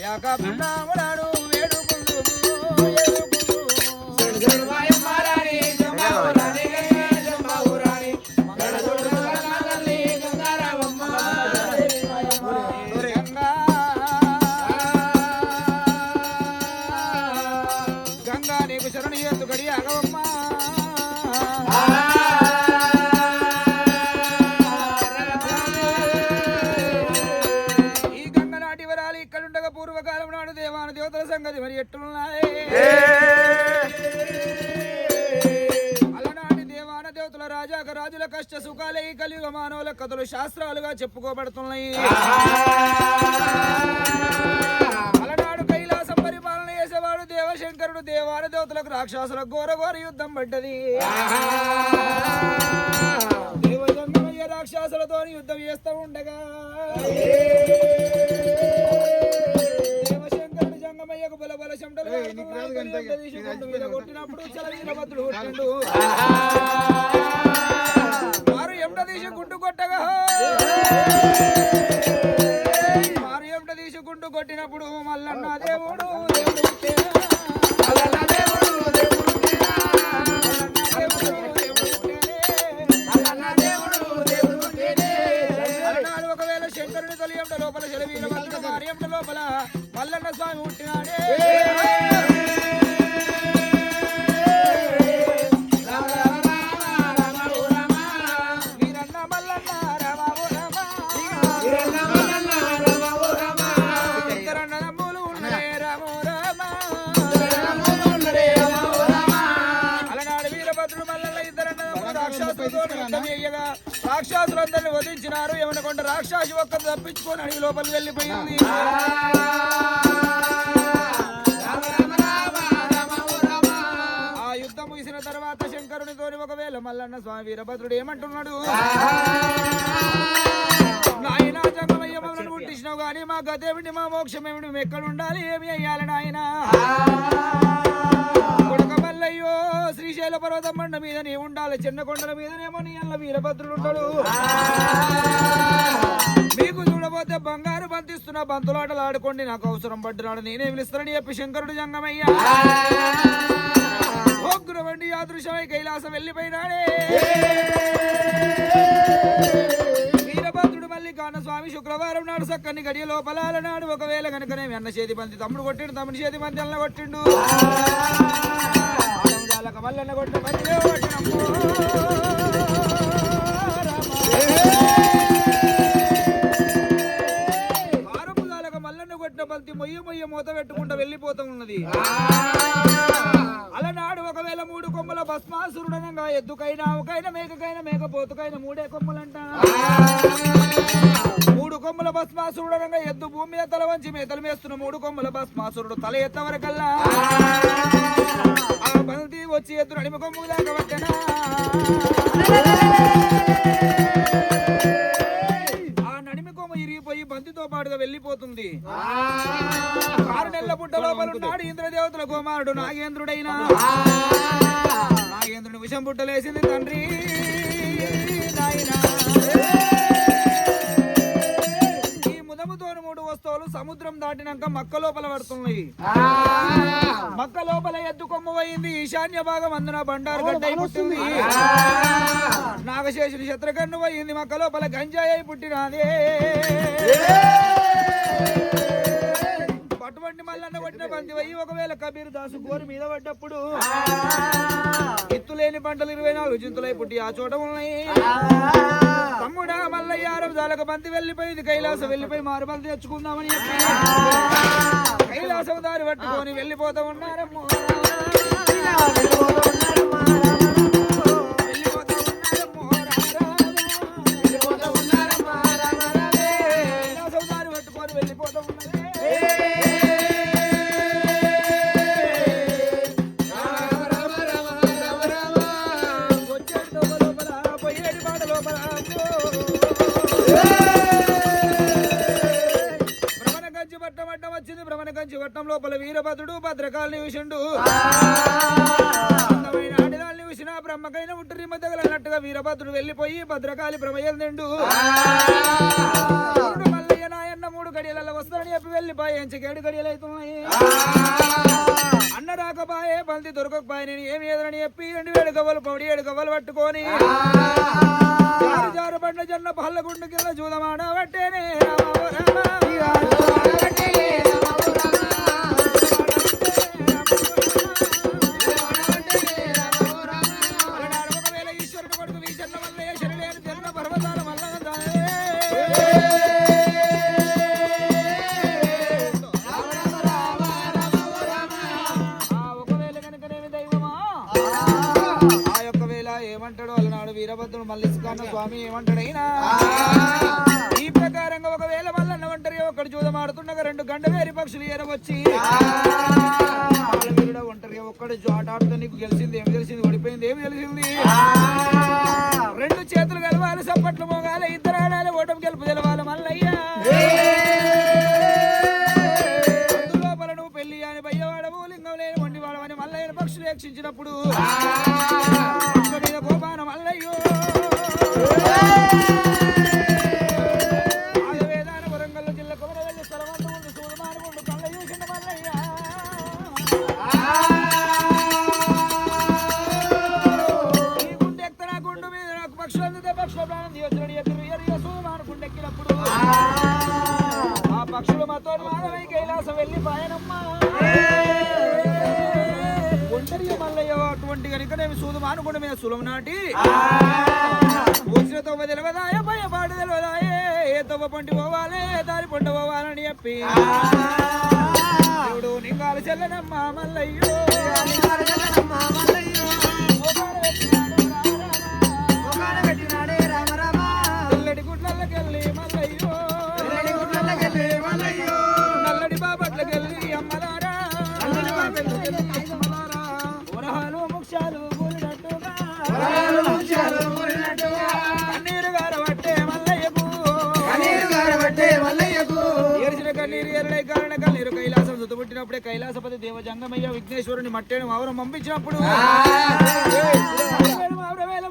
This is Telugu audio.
యాకపున్నాములాడు వేడుకుందు గంగా నీకు శరణి ఎందు గడి అగవమ్మా ఈ గంగ నాటి వరాలు ఇక్కడుండగా పూర్వకాలం నాడు దేవాన దేవతల సంగతి మరి ఎట్టున్నాయి అలనాటి దేవాన దేవతల రాజాక రాజుల కష్ట సుఖాలే ఈ కలియుగ మానవుల కథలు శాస్త్రాలుగా చెప్పుకోబడుతున్నాయి అలనాడు కైలాసం పరిపాలన చేసేవాడు దేవశంకరుడు దేవాన దేవతలకు రాక్షసుల ఘోర ఘోర యుద్ధం పడ్డది దేవజంగమయ్య రాక్షసులతో యుద్ధం చేస్తూ ఉండగా దేవశంకరుడు జంగమయ్యకు బల బల చెమటలు కొట్టినప్పుడు చలవీరభద్రుడు కొట్టిండు వారు ఎండ తీసి గుండు కొట్టగా వారు ఎండ తీసి గుండు కొట్టినప్పుడు మల్లన్న దేవుడు ఒకవేళ శంకరుడి తొలి ఎండ లోపల చలవీరభద్రుడు వారి ఎండ లోపల మల్లన్న స్వామి పుట్టినాడే రాక్షసులందరినీ వధించినారు ఏమనకుండా రాక్షసి ఒక్కరు తప్పించుకొని అడిగి లోపలికి వెళ్ళిపోయింది ఆ యుద్ధం ముగిసిన తర్వాత శంకరునితో ఒకవేళ మల్లన్న స్వామి వీరభద్రుడు ఏమంటున్నాడు నాయన జంగమయ్య మమ్మల్ని పుట్టించినావు కానీ మా గతేమిటి మా మోక్షం ఏమిటి మేము ఎక్కడ ఉండాలి ఏమి అయ్యాలి నాయన కొడుక మల్లయ్యో శ్రీశైల పర్వతం బండ మీద నీ ఉండాలి చిన్న కొండల మీదనేమో నీ అల్ల వీరభద్రుడు ఉంటాడు మీకు చూడబోతే బంగారు బంతిస్తున్న బంతులాటలు ఆడుకోండి నాకు అవసరం పడ్డాడు నేనే పిలుస్తానని చెప్పి శంకరుడు జంగమయ్య ఒగ్గురవండి యాదృశమై కైలాసం వెళ్ళిపోయినాడే వీరభద్రుడు మళ్ళీ కాన స్వామి శుక్రవారం నాడు సక్కని గడియ లోపలాల నాడు ఒకవేళ కనుకనే అన్న చేతి బంతి తమ్ముడు కొట్టిండు తమ్ముడి చేతి బంతి అన్న కొట్టిండు మల్లన్న కొట్టిన బంతి మల్లన్న కొట్టిన బంతి మొయ్య మొయ్య మూత పెట్టుకుంటూ వెళ్ళిపోతూ ఉన్నది అలనాడు ఒకవేళ 3 కొమ్మల భస్మాసురుడనంగా ఎద్దుకైనా ఒకైనా మేకకైనా మేకపోతుకైనా 3 కొమ్మలంట 3 కొమ్మల భస్మాసురుడనంగా ఎద్దు భూమి మీద తల వంచి మేతలు మేస్తున్న 3 కొమ్మల భస్మాసురుడు తల ఎత్తవరకల్లా ఆ బంతి వచ్చి ఎద్దు నడిమి కొమ్ము దాకా పట్టనా ఆ నడిమి కొమ్ము ఇరిగిపోయి బంతితో పాటుగా వెళ్ళిపోతుంది 6 నెలల పుట్ట లోపలున్నాడు ఇంద్రదేవతల కుమారుడు నాగేంద్రుడైనా నాగేంద్రుని విషం పుట్టలేసింది తండ్రి నాయనా ఈ ముదముతోని 3 వస్తువులు సముద్రం దాటినాక మక్క లోపల పడుతున్నాయి మక్క లోపల ఎద్దు కొమ్మ పోయింది ఈశాన్య భాగం అందున బండారు గడ్డ అయి పుట్టింది నాగశేషుని శత్రుకన్ను పోయింది మక్క లోపల గంజాయి అయి పుట్టినది అటువంటి మల్లన్న కొట్టిన బంతి పోయి ఒకవేళ కబీర్ దాసు గోరు మీద పడ్డప్పుడు ఎత్తులేని పంటలు 24 చింతలై పుట్టి ఆ చోట ఉన్నాయి తమ్ముడా మల్లయ్య ఆరంభాలకు బంతి వెళ్ళిపోయింది కైలాసం వెళ్ళిపోయి మారు బంతి తెచ్చుకుందామని కైలాసం దారి పట్టుకొని వెళ్ళిపోతూ ఉన్నారమ్మో కైలాసం దారి పట్టుకొని వెళ్ళిపోతూ ఉన్నది వట్టం లోపల వీరభద్రుడు భద్రకాలని చూసిండు అందమైన ఆడదాన్ని చూసిన బ్రహ్మకైన ఉట్టరి మధ్యగలన్నట్టుగా వీరభద్రుడు వెళ్ళిపోయి భద్రకాళి భ్రమయందిండు మల్లయ్య నాయన్న 3 3 గడియలలో వస్తారని చెప్పి వెళ్ళిపోయి 7 గడియలు అవుతున్నాయి. అన్న రాకపాయే బంతి దొరకకపోయి నేను ఏమి ఏదని చెప్పి 2 గవ్వలు పౌడి 7 గవ్వలు పట్టుకొని జారు బండ్ల జన్న పల్లగుండు కింద చూదమాడబట్టేనే ఒకవేళ ఈశ్వరుడు కొడుకు వీచన్న వల్ల శరీరం జన్న పర్వతాల వల్ల ఏమంటాడు అలనాడు వీరభద్రుడు మల్లిస్కాన్న స్వామి ఏమంటాడైనా ఈ ప్రకారంగా ఒకవేళ మల్లన్న ఒంటరి ఒకటి చూదమాడుతుండగా 2 గండవేరి పక్షులు ఏరవచ్చి వీరుడు ఒంటరిగా ఒక్కడు ఆటాడుతూ నీకు గెలిచింది ఏమి తెలిసింది ఓడిపోయింది ఏమి తెలిసింది 2 చేతులు గెలవాలి సప్పట్లు మోగాలి 2 ఆడాలి ఓటమి గెలుపు తెలవాలి మల్లయ్య లోపల నువ్వు పెళ్లి అని బయ్యవాడవు లింగం లేని వండివాడమని మల్లయ్య పక్షులు రక్షించినప్పుడు గోపాన మల్లయ్యో ఆయుర్వేదాన వరంగల్ జిల్లా కొమరవెల్లి స్థలవంత ముందు సూర్యమానగుండు కళ్ళయ్యూ చిన్న మల్లయ్య ఈ గుండె ఎక్తనా గుండు మీద నాకు పక్షులు అందితే పక్షుల ప్రాణం దివచ్చుడు ఎదురు సూర్యమానగుండు ఎక్కినప్పుడు ఆ పక్షులు మాతో మానవై కైలాసం వెళ్ళి పాయనమ్మా ఒంటరిగా మల్లయ్య అటువంటి కనుకనేమి సూదు మానుకుండా మీద సులం నాటి వచ్చిన తవ్వ తెలివదాయ భయపాటు తెలివదాయే ఏ తవ్వ పంటి పోవాలి దారి పంట పోవాలని చెప్పి దేవుడు నింగాల చెల్లనమ్మ మల్లయ్యో తెల్లడి గుడ్లకెళ్ళి మల్లయ్యో నల్లడి బాపట్లకెళ్ళి అమ్మలారా కన్నీరు గారబట్టే మల్లయ్యకు ఏడ్చిన కన్నీరు ఎరడై కారణ కన్నీరు కైలాసం చుట్టుముట్టినప్పుడే కైలాసపతి దేవజంగమయ్య విఘ్నేశ్వరుని మట్టేను మావరం పంపించినప్పుడు మావరవేల